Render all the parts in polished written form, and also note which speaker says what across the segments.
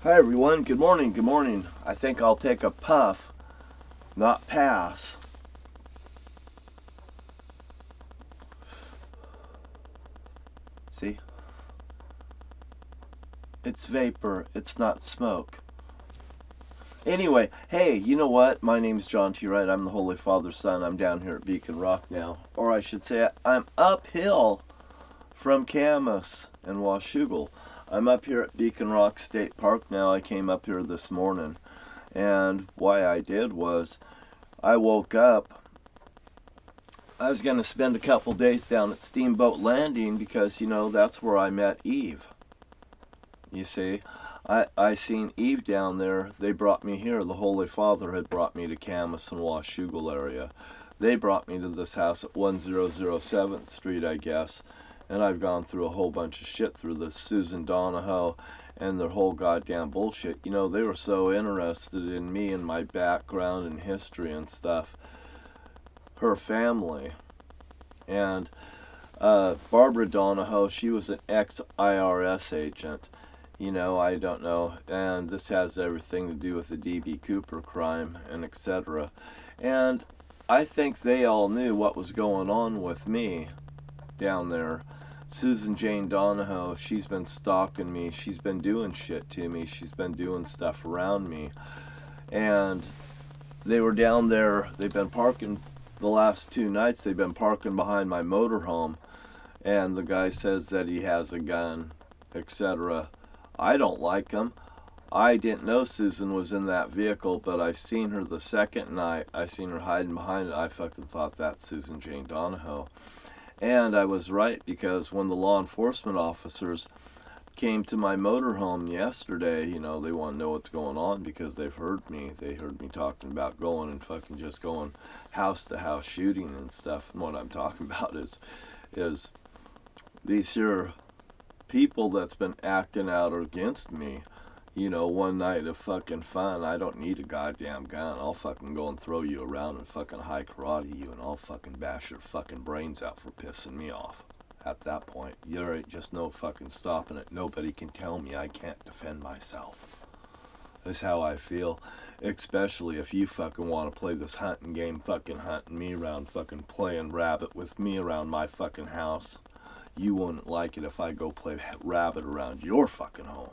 Speaker 1: Hi everyone, good morning, good morning. I think I'll take a puff, not pass. See? It's vapor, it's not smoke. Anyway, hey, you know what? My name's John T. Wright. I'm the Holy Father's son. I'm down here at Beacon Rock now. Or I should say, I'm uphill from Camas and Washougal. I'm up here at Beacon Rock State Park now. I came up here this morning. And why I did was I woke up. I was going to spend a couple days down at Steamboat Landing because, that's where I met Eve. You see, I seen Eve down there. They brought me here. The Holy Father had brought me to Camas and Washougal area. They brought me to this house at 1007th Street, I guess. And I've gone through a whole bunch of shit through this Susan Donahoe and their whole goddamn bullshit. They were so interested in me and my background and history and stuff. Her family. And Barbara Donahoe, she was an ex-IRS agent. I don't know. And this has everything to do with the D.B. Cooper crime and etc. And I think they all knew what was going on with me down there. Susan Jane Donahoe, she's been stalking me. She's been doing shit to me. She's been doing stuff around me. And they were down there. They've been parking the last 2 nights. They've been parking behind my motorhome. And the guy says that he has a gun, etc. I don't like him. I didn't know Susan was in that vehicle, but I seen her the second night. I seen her hiding behind it. I fucking thought that's Susan Jane Donahoe. And I was right, because when the law enforcement officers came to my motorhome yesterday, they want to know what's going on because they've heard me. They heard me talking about going and fucking just going house to house shooting and stuff. And what I'm talking about is these here people that's been acting out against me. One night of fucking fun. I don't need a goddamn gun. I'll fucking go and throw you around and fucking high karate you, and I'll fucking bash your fucking brains out for pissing me off. At that point, there ain't just no fucking stopping it. Nobody can tell me I can't defend myself. That's how I feel. Especially if you fucking want to play this hunting game, fucking hunting me around, fucking playing rabbit with me around my fucking house. You wouldn't like it if I go play rabbit around your fucking home.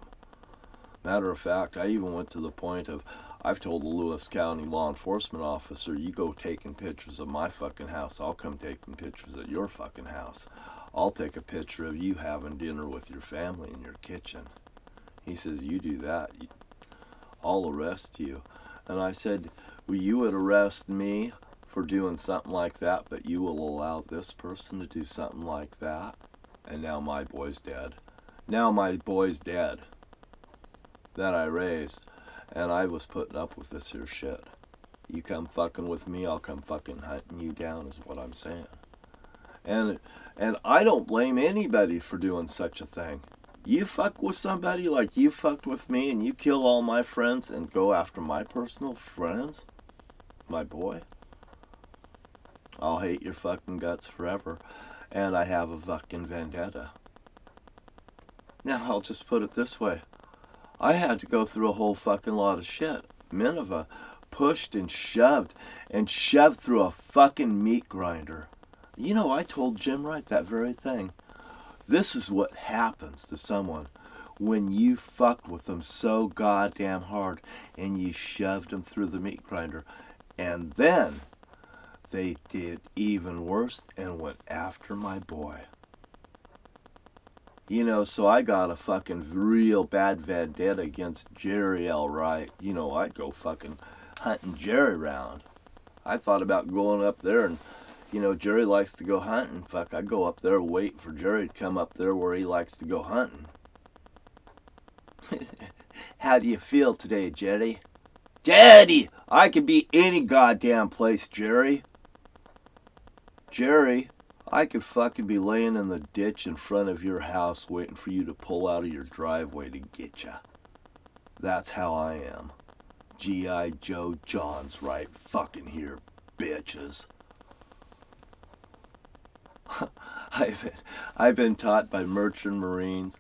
Speaker 1: Matter of fact, I even went to the point of, I've told the Lewis County law enforcement officer, you go taking pictures of my fucking house, I'll come taking pictures at your fucking house. I'll take a picture of you having dinner with your family in your kitchen. He says, you do that, I'll arrest you. And I said, well, you would arrest me for doing something like that, but you will allow this person to do something like that? And now my boy's dead. Now my boy's dead. That I raised. And I was putting up with this here shit. You come fucking with me, I'll come fucking hunting you down, is what I'm saying. And I don't blame anybody for doing such a thing. You fuck with somebody like you fucked with me and you kill all my friends and go after my personal friends, my boy, I'll hate your fucking guts forever. And I have a fucking vendetta. Now, I'll just put it this way. I had to go through a whole fucking lot of shit. Minerva pushed and shoved through a fucking meat grinder. I told Jim Wright that very thing. This is what happens to someone when you fucked with them so goddamn hard and you shoved them through the meat grinder. And then they did even worse and went after my boy. So I got a fucking real bad vendetta against Jerry L. Wright. I'd go fucking hunting Jerry around. I thought about going up there and, Jerry likes to go hunting. Fuck, I'd go up there waiting for Jerry to come up there where he likes to go hunting. How do you feel today, Jerry? Daddy, I could be any goddamn place, Jerry. Jerry, I could fucking be laying in the ditch in front of your house waiting for you to pull out of your driveway to get ya. That's how I am. G.I. Joe John's right fucking here, bitches. I've been taught by merchant marines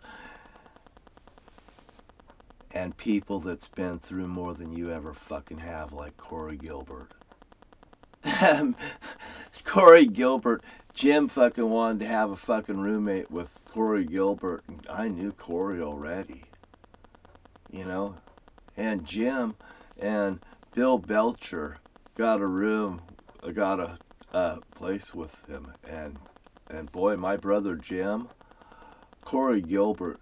Speaker 1: and people that's been through more than you ever fucking have, like Corey Gilbert. Corey Gilbert, Jim fucking wanted to have a fucking roommate with Corey Gilbert, and I knew Corey already, you know, and Jim and Bill Belcher got a place with him, and boy, my brother Jim, Corey Gilbert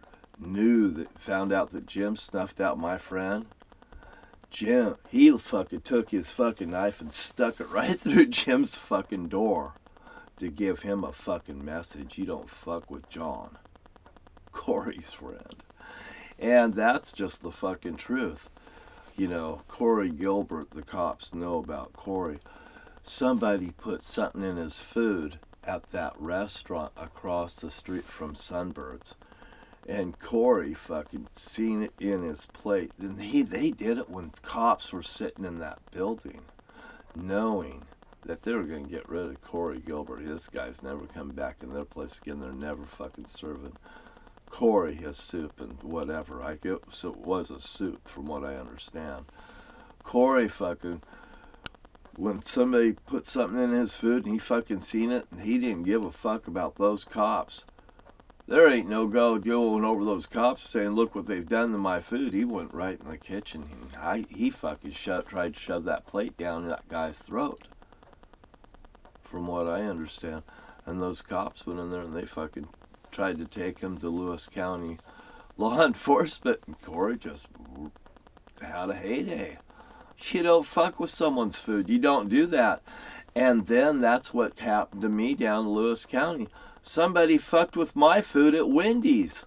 Speaker 1: found out that Jim snuffed out my friend. Jim, he fucking took his fucking knife and stuck it right through Jim's fucking door to give him a fucking message. You don't fuck with John, Corey's friend. And that's just the fucking truth. You know, Corey Gilbert, the cops know about Corey. Somebody put something in his food at that restaurant across the street from Sunbirds. And Corey fucking seen it in his plate. And they did it when cops were sitting in that building, knowing that they were going to get rid of Corey Gilbert. This guy's never coming back in their place again. They're never fucking serving Corey his soup and whatever. So it was a soup from what I understand. Corey fucking, when somebody put something in his food and he fucking seen it and he didn't give a fuck about those cops. There ain't no going over those cops saying, look what they've done to my food. He went right in the kitchen. He fucking tried to shove that plate down that guy's throat, from what I understand. And those cops went in there and they fucking tried to take him to Lewis County law enforcement. And Corey just had a heyday. You don't fuck with someone's food. You don't do that. And then that's what happened to me down in Lewis County. Somebody fucked with my food at Wendy's.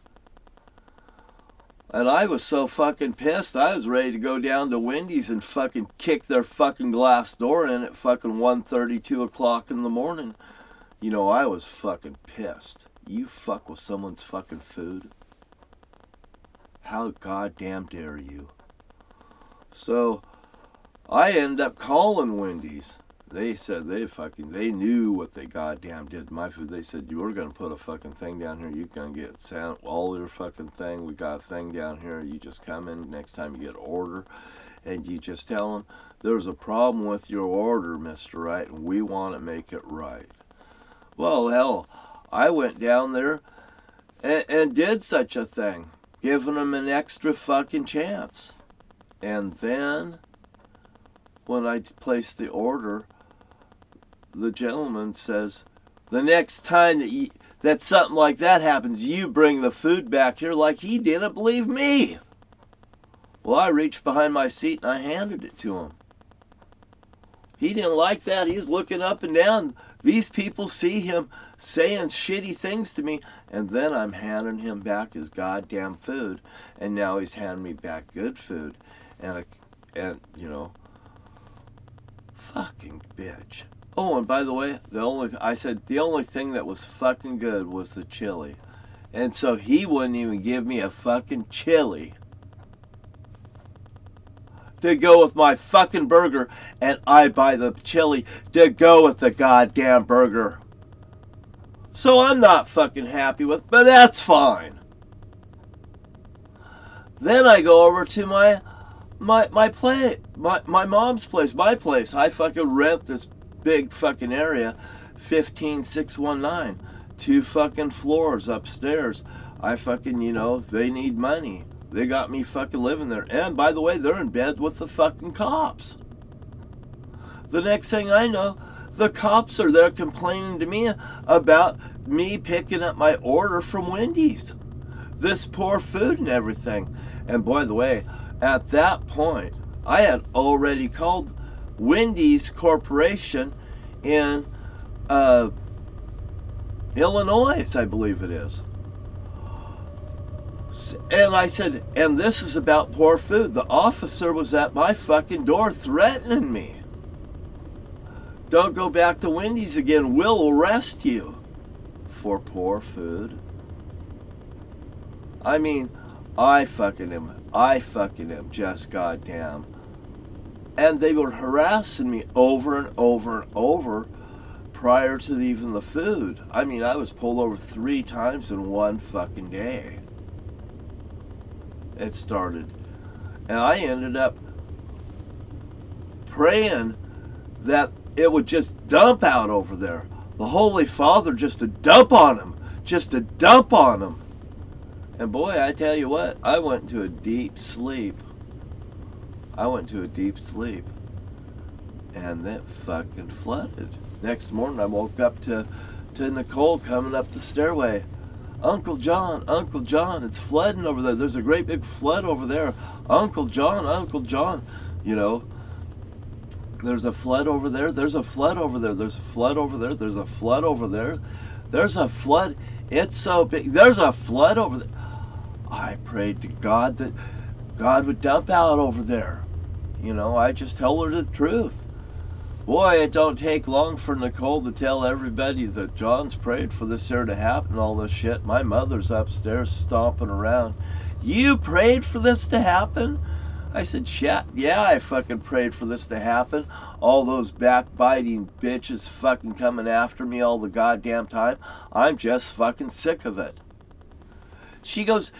Speaker 1: And I was so fucking pissed, I was ready to go down to Wendy's and fucking kick their fucking glass door in at fucking 1:30, 2 o'clock in the morning. You know, I was fucking pissed. You fuck with someone's fucking food? How goddamn dare you? So, I ended up calling Wendy's. They said they knew what they goddamn did to my food. They said, you were going to put a fucking thing down here. You're going to get all your fucking thing. We got a thing down here. You just come in next time you get an order. And you just tell them, there's a problem with your order, Mr. Right, and we want to make it right. Well, hell, I went down there and did such a thing. Giving them an extra fucking chance. And then, when I placed the order, the gentleman says, the next time that something like that happens, you bring the food back here, like he didn't believe me. Well, I reached behind my seat and I handed it to him. He didn't like that. He's looking up and down. These people see him saying shitty things to me, and then I'm handing him back his goddamn food, and now he's handing me back good food, and you know, fucking bitch. Oh, and by the way, the only thing that was fucking good was the chili. And so he wouldn't even give me a fucking chili to go with my fucking burger, and I buy the chili to go with the goddamn burger. So I'm not fucking happy with, but that's fine. Then I go over to my mom's place, my place. I fucking rent this big fucking area, 15619, 2 fucking floors upstairs. I fucking, you know, they need money. They got me fucking living there. And by the way, they're in bed with the fucking cops. The next thing I know, the cops are there complaining to me about me picking up my order from Wendy's. This poor food and everything. And by the way, at that point, I had already called Wendy's Corporation in Illinois, I believe it is. And I said, and this is about poor food. The officer was at my fucking door threatening me. Don't go back to Wendy's again. We'll arrest you for poor food. I mean, I fucking am just goddamn. And they were harassing me over and over and over prior to even the food. I mean, I was pulled over 3 times in one fucking day. It started. And I ended up praying that it would just dump out over there. The Holy Father just to dump on him. Just to dump on him. And boy, I tell you what, I went into a deep sleep. And it fucking flooded. Next morning I woke up to Nicole coming up the stairway. Uncle John, it's flooding over there. There's a great big flood over there. Uncle John. You know, there's a flood over there. There's a flood over there. There's a flood over there. There's a flood over there. There's a flood. It's so big. There's a flood over there. I prayed to God that God would dump out over there. You know, I just tell her the truth. Boy, it don't take long for Nicole to tell everybody that John's prayed for this here to happen, all this shit. My mother's upstairs stomping around. You prayed for this to happen? I said, shit, yeah, I fucking prayed for this to happen. All those backbiting bitches fucking coming after me all the goddamn time. I'm just fucking sick of it. She goes,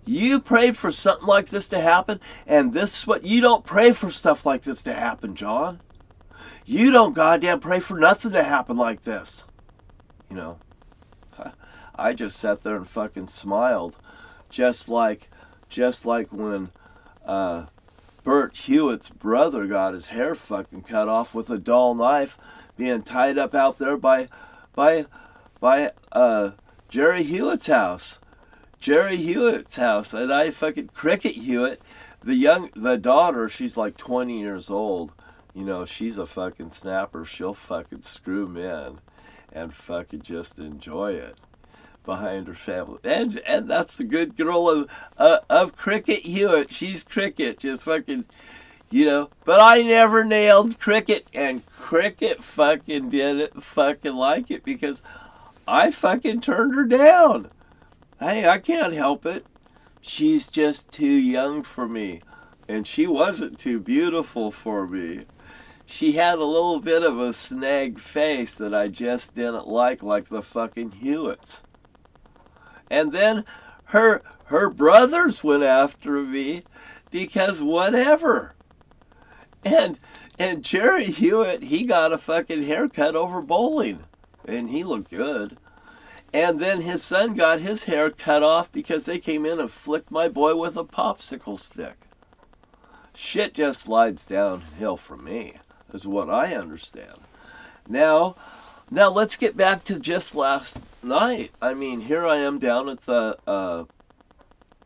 Speaker 1: you prayed for something like this to happen, and this is what, you don't pray for stuff like this to happen, John. You don't goddamn pray for nothing to happen like this. You know, I just sat there and fucking smiled. Just like when Bert Hewitt's brother got his hair fucking cut off with a dull knife, being tied up out there by Jerry Hewitt's house. And I fucking Cricket Hewitt, the daughter, she's like 20 years old. You know, she's a fucking snapper. She'll fucking screw men and fucking just enjoy it behind her family. And that's the good girl of Cricket Hewitt. She's Cricket, just fucking, you know. But I never nailed Cricket, and Cricket fucking didn't fucking like it because I fucking turned her down. Hey, I can't help it. She's just too young for me. And she wasn't too beautiful for me. She had a little bit of a snag face that I just didn't like the fucking Hewitts. And then her brothers went after me because whatever. And Jerry Hewitt, he got a fucking haircut over bowling. And he looked good. And then his son got his hair cut off because they came in and flicked my boy with a popsicle stick. Shit just slides downhill for me, is what I understand. Now let's get back to just last night. I mean, here I am down at the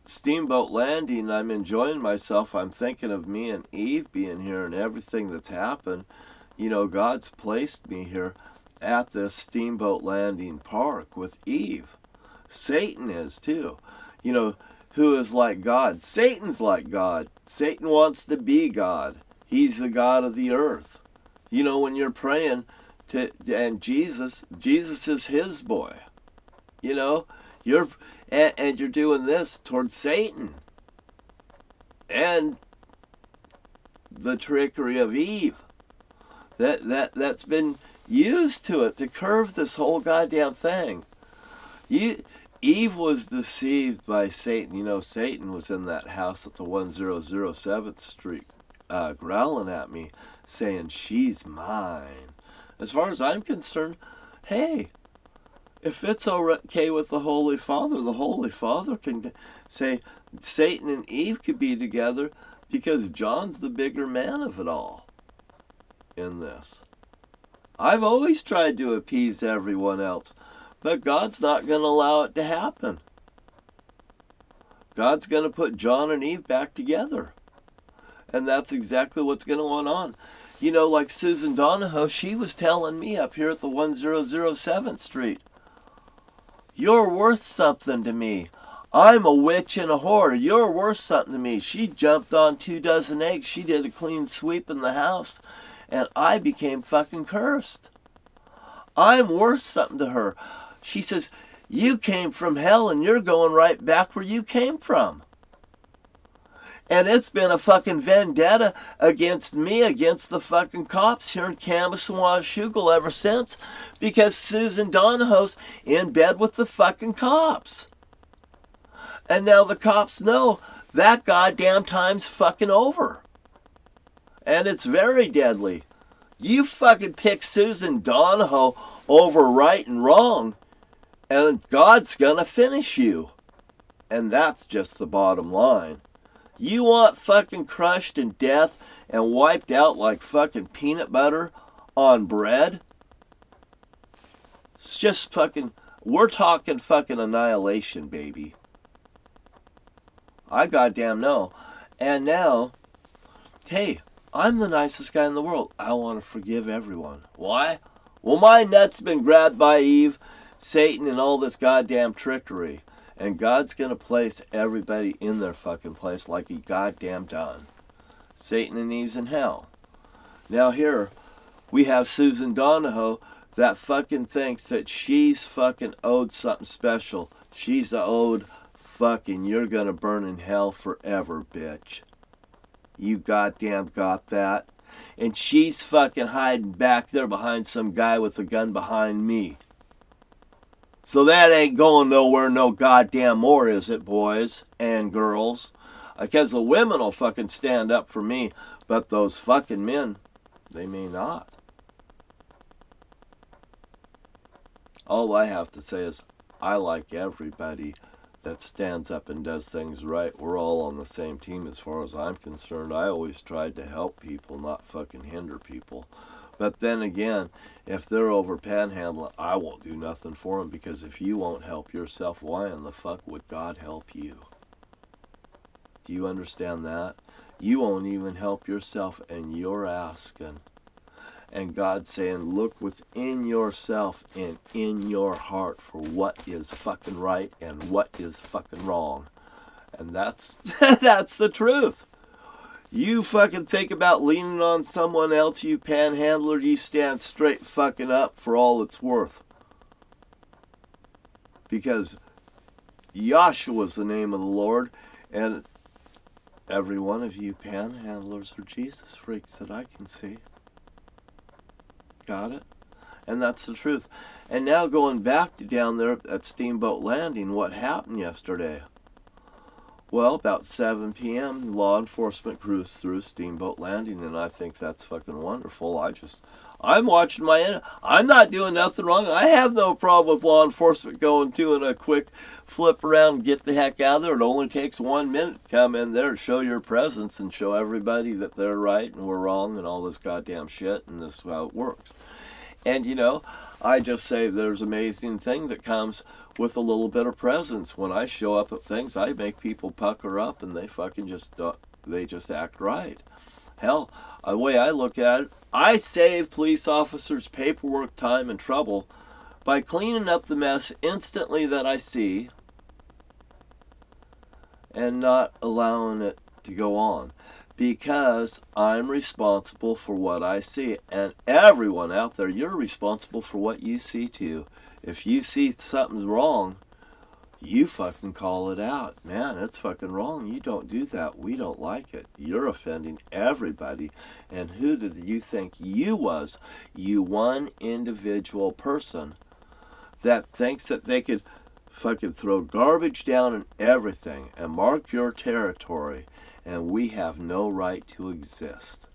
Speaker 1: Steamboat Landing. I'm enjoying myself. I'm thinking of me and Eve being here and everything that's happened. You know, God's placed me here at this Steamboat Landing Park with Eve. Satan is too. You know, who is like God? Satan's like God. Satan wants to be God. He's the God of the earth. You know, when you're praying and Jesus is his boy. You know, you're doing this towards Satan. And the trickery of Eve. That's been used to it to curve this whole goddamn thing. Eve was deceived by Satan. You know, Satan was in that house at the 1007th Street growling at me, saying, she's mine. As far as I'm concerned, hey, if it's okay with the Holy Father can say Satan and Eve could be together because John's the bigger man of it all in this. I've always tried to appease everyone else, but God's not going to allow it to happen. God's going to put John and Eve back together. And that's exactly what's going on. You know, like Susan Donahoe, she was telling me up here at the 1007th Street, you're worth something to me. I'm a witch and a whore. You're worth something to me. She jumped on 2 dozen eggs. She did a clean sweep in the house. And I became fucking cursed. I'm worth something to her. She says, you came from hell and you're going right back where you came from. And it's been a fucking vendetta against me, against the fucking cops here in Camas and Washougal ever since. Because Susan Donahoe's in bed with the fucking cops. And now the cops know that goddamn time's fucking over. And it's very deadly. You fucking pick Susan Donahoe over right and wrong, and God's gonna finish you. And that's just the bottom line. You want fucking crushed in death and wiped out like fucking peanut butter on bread? It's just fucking, we're talking fucking annihilation, baby. I goddamn know. And now, hey, I'm the nicest guy in the world. I want to forgive everyone. Why? Well, my nuts been grabbed by Eve, Satan, and all this goddamn trickery. And God's going to place everybody in their fucking place like he goddamn done. Satan and Eve's in hell. Now here, we have Susan Donahoe that fucking thinks that she's fucking owed something special. She's owed fucking, you're going to burn in hell forever, bitch. You goddamn got that? And she's fucking hiding back there behind some guy with a gun behind me. So that ain't going nowhere no goddamn more, is it, boys and girls? Because the women will fucking stand up for me, but those fucking men, they may not. All I have to say is, I like everybody that stands up and does things right. We're all on the same team as far as I'm concerned. I always tried to help people, not fucking hinder people. But then again, if they're over panhandling, I won't do nothing for them, because if you won't help yourself, why in the fuck would God help you? Do you understand that? You won't even help yourself, and you're asking. And God's saying, look within yourself and in your heart for what is fucking right and what is fucking wrong. And that's that's the truth. You fucking think about leaning on someone else, you panhandler, you stand straight fucking up for all it's worth. Because Yahshua's the name of the Lord, and every one of you panhandlers are Jesus freaks that I can see. Got it? And that's the truth. And now going back to down there at Steamboat Landing, what happened yesterday? Well, about 7 p.m., law enforcement cruised through Steamboat Landing, and I think that's fucking wonderful. I'm watching I'm not doing nothing wrong. I have no problem with law enforcement doing a quick flip around and get the heck out of there. It only takes 1 minute to come in there, show your presence, and show everybody that they're right and we're wrong and all this goddamn shit, and this is how it works. And, you know, I just say there's an amazing thing that comes with a little bit of presence. When I show up at things, I make people pucker up, and they fucking just act right. Hell, the way I look at it, I save police officers paperwork, time, and trouble by cleaning up the mess instantly that I see and not allowing it to go on. Because I'm responsible for what I see. And everyone out there, you're responsible for what you see too. If you see something's wrong, you fucking call it out. Man, it's fucking wrong. You don't do that. We don't like it. You're offending everybody. And who did you think you was? You one individual person that thinks that they could fucking throw garbage down and everything and mark your territory, and we have no right to exist.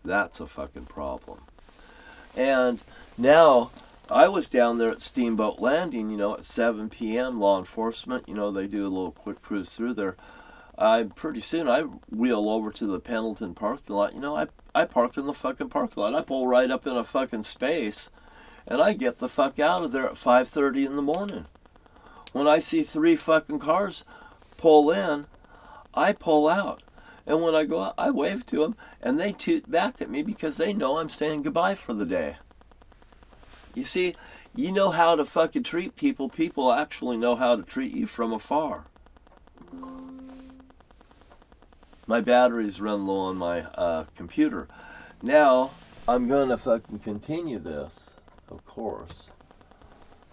Speaker 1: That's a fucking problem. And now, I was down there at Steamboat Landing, you know, at 7 p.m., law enforcement, you know, they do a little quick cruise through there. Pretty soon, I wheel over to the Pendleton parking lot. You know, I park in the fucking parking lot. I pull right up in a fucking space, and I get the fuck out of there at 5:30 in the morning. When I see 3 fucking cars pull in, I pull out. And when I go out, I wave to them, and they toot back at me because they know I'm saying goodbye for the day. You see, you know how to fucking treat people. People actually know how to treat you from afar. My batteries run low on my computer. Now, I'm going to fucking continue this, of course.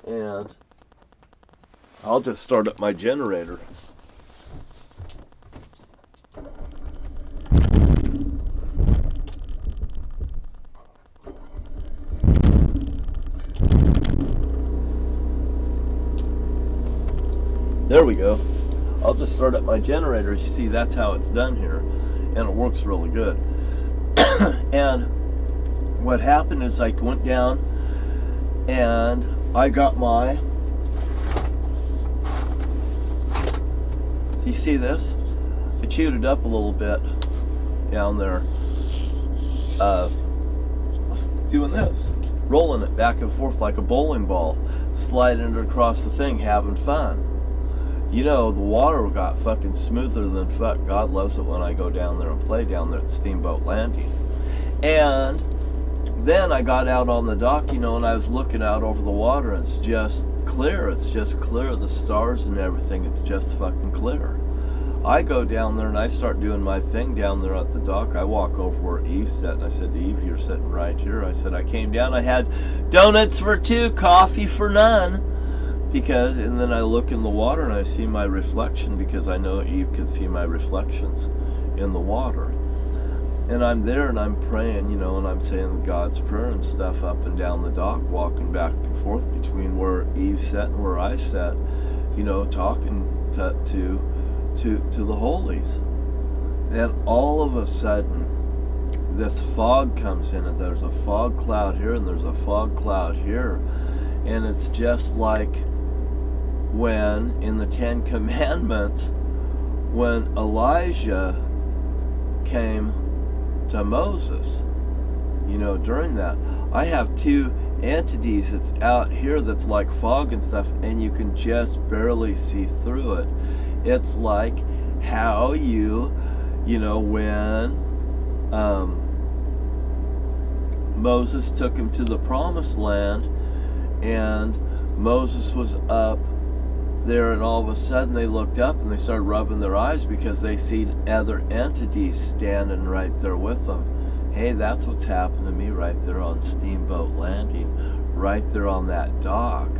Speaker 1: And I'll just start up my generator. There we go. I'll just start up my generator. You see, that's how it's done here, and it works really good. And what happened is I went down and I got my, you see this? I chewed it up a little bit down there, doing this, rolling it back and forth like a bowling ball, sliding it across the thing, having fun. You know, the water got fucking smoother than fuck. God loves it when I go down there and play down there at Steamboat Landing. And then I got out on the dock, you know, and I was looking out over the water. It's just clear. It's just clear. The stars and everything, it's just fucking clear. I go down there and I start doing my thing down there at the dock. I walk over where Eve's sitting. I said, Eve, you're sitting right here. I said, I came down. I had donuts for 2, coffee for none. Because, and then I look in the water and I see my reflection, because I know Eve could see my reflections in the water. And I'm there and I'm praying, you know, and I'm saying God's prayer and stuff up and down the dock, walking back and forth between where Eve sat and where I sat, you know, talking to the holies. And all of a sudden, this fog comes in, and there's a fog cloud here and there's a fog cloud here. And it's just like when in the 10 Commandments, when Elijah came to Moses, you know, during that, I have 2 entities that's out here that's like fog and stuff, and you can just barely see through it. It's like how you know, when Moses took him to the promised land, and Moses was up there, and all of a sudden they looked up and they started rubbing their eyes because they seen other entities standing right there with them. Hey, that's what's happened to me right there on Steamboat Landing, right there on that dock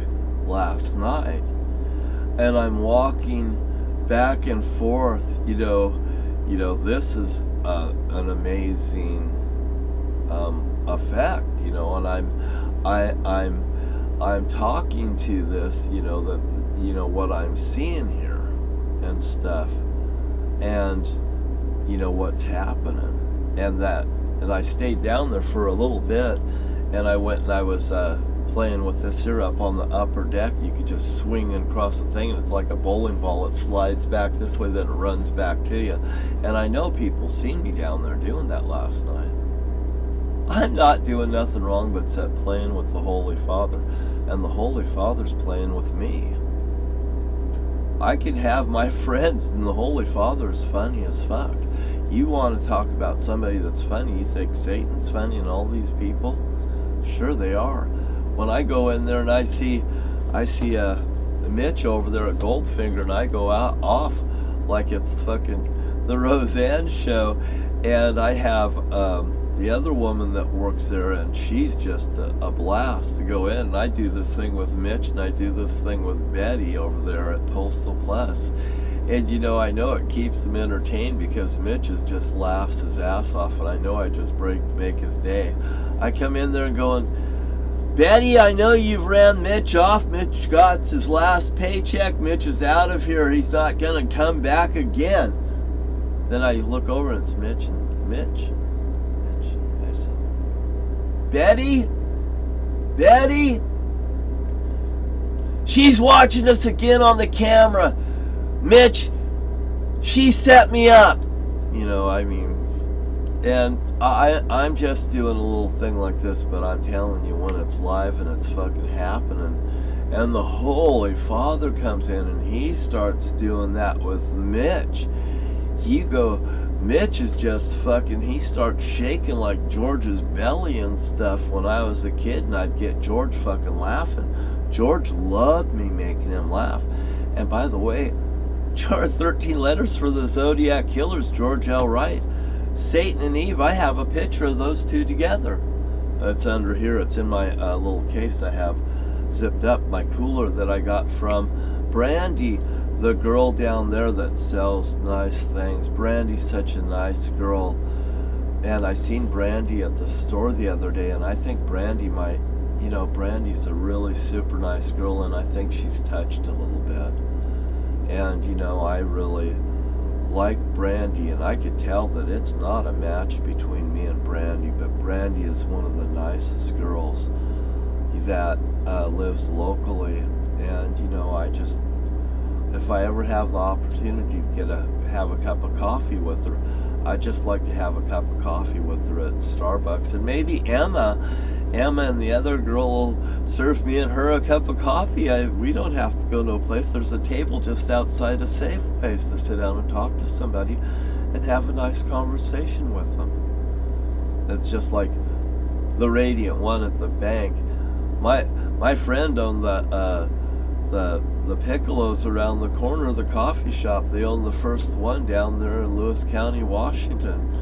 Speaker 1: last night. And I'm walking back and forth, you know, this is an amazing effect, you know, and I'm talking to this, you know, that, you know, what I'm seeing here and stuff, and you know what's happening, and I stayed down there for a little bit, and I went and I was playing with this here up on the upper deck. You could just swing across the thing, and it's like a bowling ball. It slides back this way, then it runs back to you. And I know people seen me down there doing that last night. I'm not doing nothing wrong but playing with the Holy Father, and the Holy Father's playing with me. I can have my friends, and the Holy Father is funny as fuck. You want to talk about somebody that's funny, you think Satan's funny and all these people? Sure they are. When I go in there and I see Mitch over there at Goldfinger, and I go out off like it's fucking the Roseanne show, and I have the other woman that works there, and she's just a blast to go in. And I do this thing with Mitch, and I do this thing with Betty over there at Postal Plus. And you know, I know it keeps them entertained because Mitch just laughs his ass off, and I know I just make his day. I come in there and going, Betty, I know you've ran Mitch off. Mitch got his last paycheck. Mitch is out of here. He's not going to come back again. Then I look over and it's Mitch, and Mitch. I said, Betty, she's watching us again on the camera. Mitch, she set me up. You know, I mean, and I'm just doing a little thing like this, but I'm telling you, when it's live and it's fucking happening, and the Holy Father comes in and he starts doing that with Mitch, Mitch is just fucking, he starts shaking like George's belly and stuff when I was a kid, and I'd get George fucking laughing. George loved me making him laugh. And by the way, 13 letters for the Zodiac Killers, George L. Wright. Satan and Eve, I have a picture of those two together. It's under here. It's in my little case I have zipped up, my cooler that I got from Brandy, the girl down there that sells nice things. Brandy's such a nice girl. And I seen Brandy at the store the other day, and I think Brandy might, Brandy's a really super nice girl, and I think she's touched a little bit. And, you know, I really like Brandy, and I could tell that it's not a match between me and Brandy, but Brandy is one of the nicest girls that lives locally. And, you know, I just, if I ever have the opportunity to have a cup of coffee with her, I'd just like to have a cup of coffee with her at Starbucks. And maybe Emma and the other girl will serve me and her a cup of coffee. We don't have to go no place. There's a table just outside of Safeways to sit down and talk to somebody and have a nice conversation with them. It's just like the Radiant One at the bank. My friend owned the Piccolos around the corner of the coffee shop. They own the first one down there in Lewis County, Washington.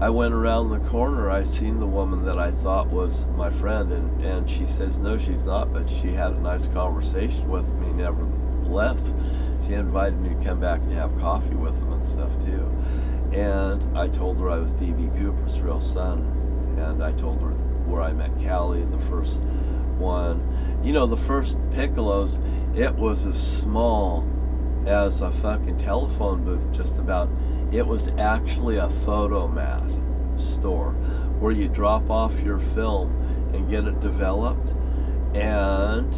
Speaker 1: I went around the corner, I seen the woman that I thought was my friend, and she says, no, she's not, but she had a nice conversation with me nevertheless. She invited me to come back and have coffee with them and stuff too. And I told her I was D.B. Cooper's real son, and I told her where I met Callie, the first one. You know, the first Piccolos, it was as small as a fucking telephone booth, just about. It was actually a photomat store where you drop off your film and get it developed, and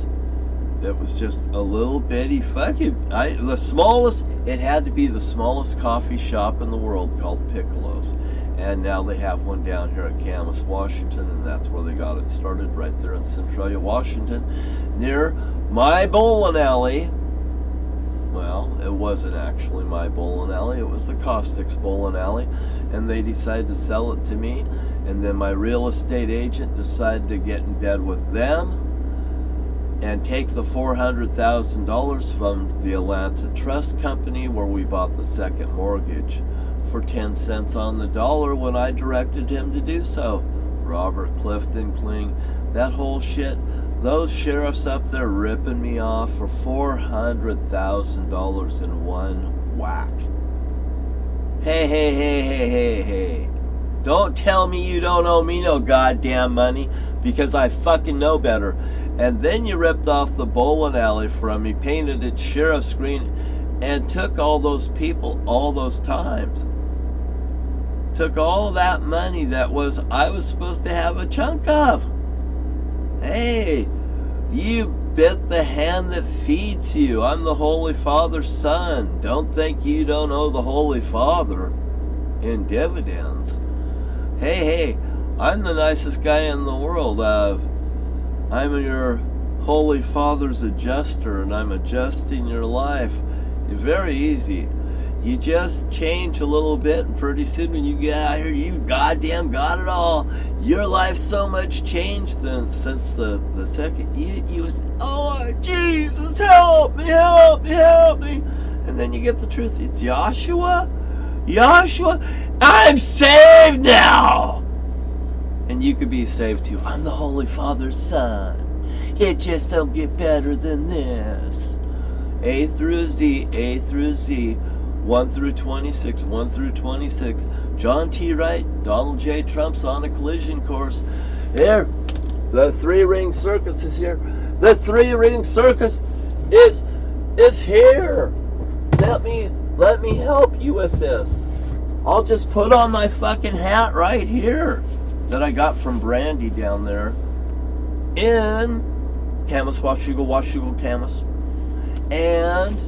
Speaker 1: it was just a little bitty fucking, the smallest, it had to be the smallest coffee shop in the world called Piccolos. And now they have one down here at Camas, Washington, and that's where they got it started, right there in Centralia, Washington, near my bowling alley. Well, it wasn't actually my bowling alley, it was the Caustics bowling alley, and they decided to sell it to me, and then my real estate agent decided to get in bed with them and take the $400,000 from the Atlanta Trust Company, where we bought the second mortgage, for 10 cents on the dollar when I directed him to do so. Robert Clifton Kling, that whole shit. Those sheriffs up there ripping me off for $400,000 in one whack. Hey. Don't tell me you don't owe me no goddamn money, because I fucking know better. And then you ripped off the bowling alley from me, painted it sheriff's green, and took all those people all those times. Took all that money that I was supposed to have a chunk of. Hey, you bit the hand that feeds you. I'm the Holy Father's son. Don't think you don't owe the Holy Father in dividends. Hey, I'm the nicest guy in the world. I'm your Holy Father's adjuster, and I'm adjusting your life. It's very easy. You just change a little bit, and pretty soon when you get out here, you goddamn got it all. Your life's so much changed since the second you was, oh Jesus, help me. And then you get the truth. It's Joshua, I'm saved now. And you could be saved too. I'm the Holy Father's son. It just don't get better than this. A through Z, 1 through 26, 1 through 26. John T. Wright, Donald J. Trump's on a collision course. Here, the three-ring circus is here. The three-ring circus is here. Let me help you with this. I'll just put on my fucking hat right here that I got from Brandy down there in Camas, Washougal, Camas. And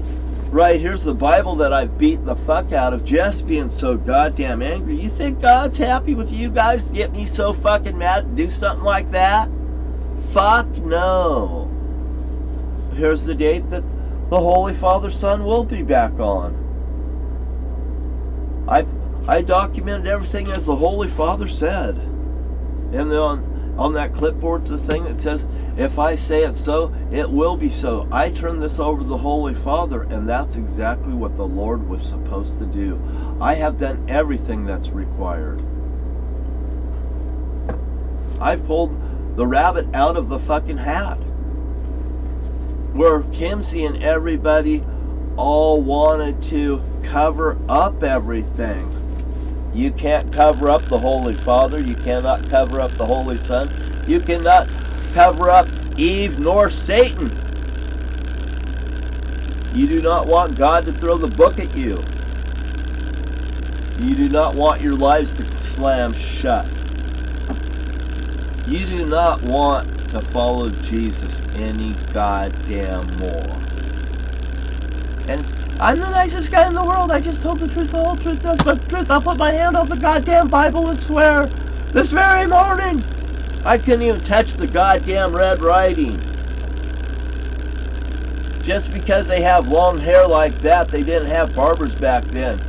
Speaker 1: right here's the Bible that I've beat the fuck out of just being so goddamn angry. You think God's happy with you guys to get me so fucking mad to do something like that? Fuck no. Here's the date that the Holy Father's Son will be back on. I documented everything as the Holy Father said. And then on that clipboard's the thing that says, if I say it so, it will be so. I turn this over to the Holy Father, and that's exactly what the Lord was supposed to do. I have done everything that's required. I've pulled the rabbit out of the fucking hat. Where Kimsey and everybody all wanted to cover up everything. You can't cover up the Holy Father. You cannot cover up the Holy Son. You cannot cover up Eve nor Satan. You do not want God to throw the book at you. You do not want your lives to slam shut. You do not want to follow Jesus any goddamn more. And I'm the nicest guy in the world. I just told the truth, the whole truth, nothing but the truth. I'll put my hand on the goddamn Bible and swear this very morning I couldn't even touch the goddamn red writing. Just because they have long hair like that, they didn't have barbers back then.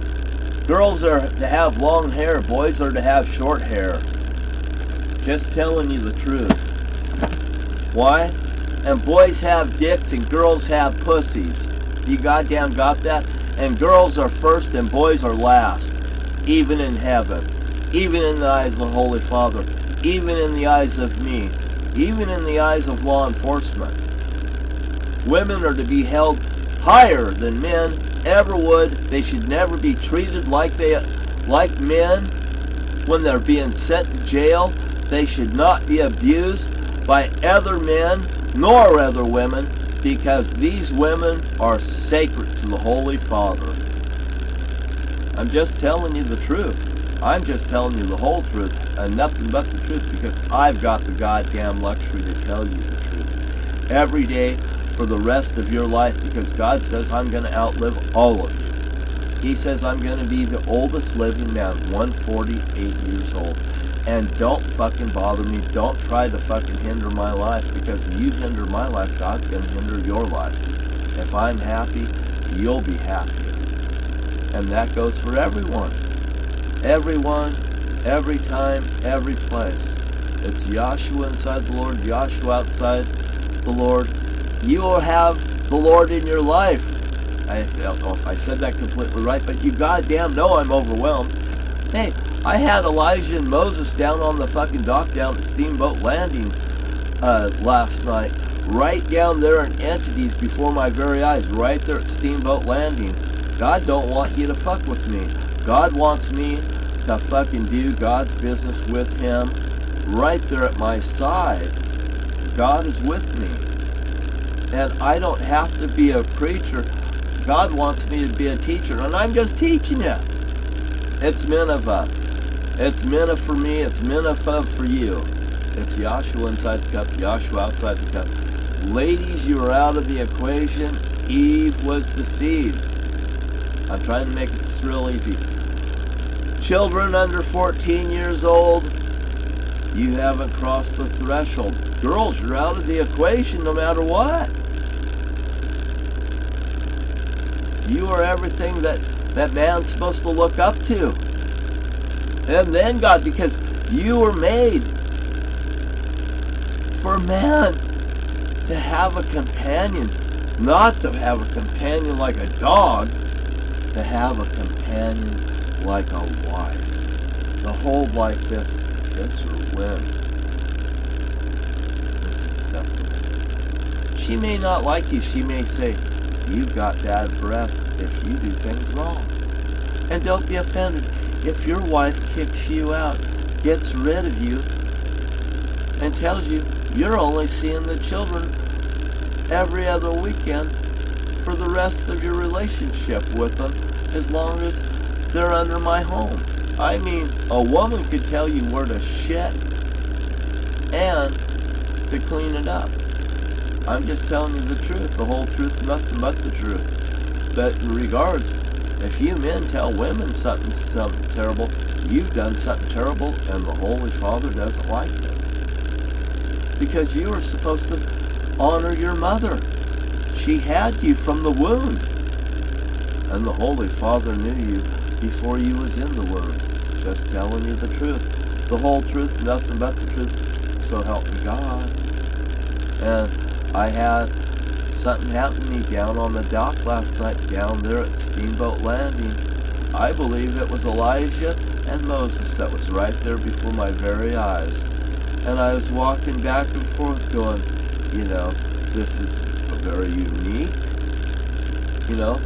Speaker 1: Girls are to have long hair, boys are to have short hair. Just telling you the truth. Why? And boys have dicks and girls have pussies. You goddamn got that? And girls are first and boys are last. Even in heaven. Even in the eyes of the Holy Father. Even in the eyes of me. Even in the eyes of law enforcement. Women are to be held higher than men ever would. They should never be treated like men when they're being sent to jail. They should not be abused by other men nor other women, because these women are sacred to the Holy Father. I'm just telling you the truth. I'm just telling you the whole truth and nothing but the truth, because I've got the goddamn luxury to tell you the truth every day for the rest of your life, because God says I'm going to outlive all of you. He says I'm going to be the oldest living man, 148 years old. And don't fucking bother me. Don't try to fucking hinder my life, because if you hinder my life, God's going to hinder your life. If I'm happy, you'll be happy. And that goes for everyone. Everyone, every time, every place. It's Yahshua inside the Lord, Yahshua outside the Lord. You will have the Lord in your life. I don't know if I said that completely right, but you goddamn know I'm overwhelmed. Hey, I had Elijah and Moses down on the fucking dock down at Steamboat Landing last night. Right down there in entities before my very eyes. Right there at Steamboat Landing. God don't want you to fuck with me. God wants me to fucking do God's business with Him. Right there at my side. God is with me. And I don't have to be a preacher. God wants me to be a teacher. And I'm just teaching you. It's Minnevah. It's Minnah for me. It's Minnevah for you. It's Yahshua inside the cup. Yahshua outside the cup. Ladies, you are out of the equation. Eve was deceived. I'm trying to make it real easy. Children under 14 years old, you haven't crossed the threshold. Girls, you're out of the equation no matter what. You are everything that man's supposed to look up to. And then God, because you were made for man to have a companion. Not to have a companion like a dog. To have a companion like a wife. To hold like this, to kiss her win. It's acceptable. She may not like you. She may say, you've got bad breath if you do things wrong. And don't be offended if your wife kicks you out, gets rid of you, and tells you you're only seeing the children every other weekend for the rest of your relationship with them, as long as they're under my home. I mean, a woman could tell you where to shit and to clean it up. I'm just telling you the truth, the whole truth, nothing but the truth. But in regards, if you men tell women something terrible, you've done something terrible, and the Holy Father doesn't like it. Because you were supposed to honor your mother. She had you from the womb. And the Holy Father knew you before you was in the womb. Just telling you the truth. The whole truth, nothing but the truth. So help me God. And I had something happen to me down on the dock last night, down there at Steamboat Landing. I believe it was Alijah and Moses that was right there before my very eyes. And I was walking back and forth going, you know, this is very unique. You know,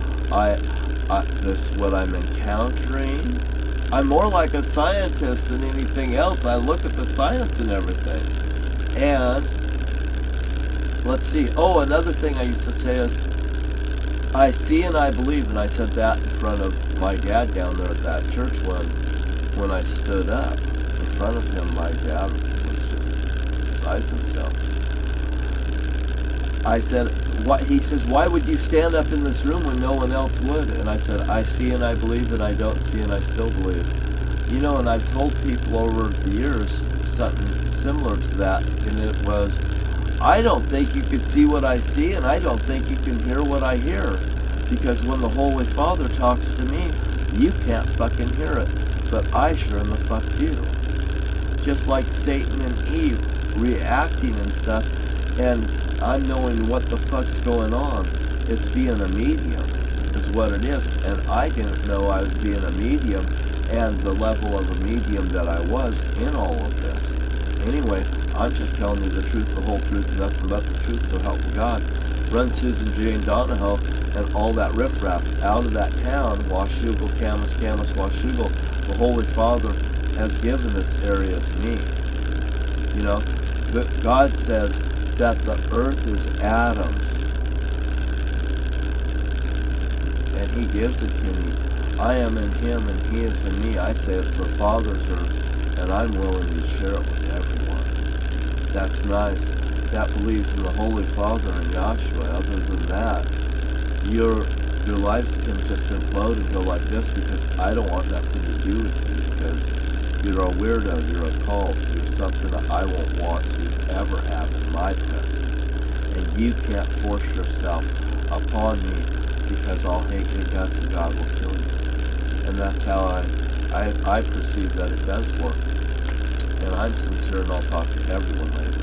Speaker 1: this is what I'm encountering. I'm more like a scientist than anything else. I look at the science and everything. And let's see. Oh, another thing I used to say is, I see and I believe, and I said that in front of my dad down there at that church when I stood up. In front of him, my dad was just besides himself. I said, "What?" He says, "Why would you stand up in this room when no one else would?" And I said, "I see and I believe, and I don't see and I still believe." You know, and I've told people over the years something similar to that, and it was, I don't think you can see what I see, and I don't think you can hear what I hear. Because when the Holy Father talks to me, you can't fucking hear it. But I sure in the fuck do. Just like Satan and Eve reacting and stuff, and I'm knowing what the fuck's going on. It's being a medium is what it is. And I didn't know I was being a medium and the level of a medium that I was in all of this. Anyway, I'm just telling you the truth, the whole truth, nothing but the truth, so help me God. Run Susan Jane Donahoe and all that riffraff out of that town, Washougal, Camas, Washougal. The Holy Father has given this area to me. You know, God says that the earth is atoms, and He gives it to me. I am in Him, and He is in me. I say it's the Father's earth, and I'm willing to share it with everyone. That's nice. That believes in the Holy Father and Yahshua. Other than that, your lives can just implode and go like this, because I don't want nothing to do with you, because you're a weirdo, you're a cult, you're something that I won't want to ever have in my presence. And you can't force yourself upon me, because I'll hate your guts and God will kill you. And that's how I perceive that it does work. And I'm sincere, and I'll talk to everyone later.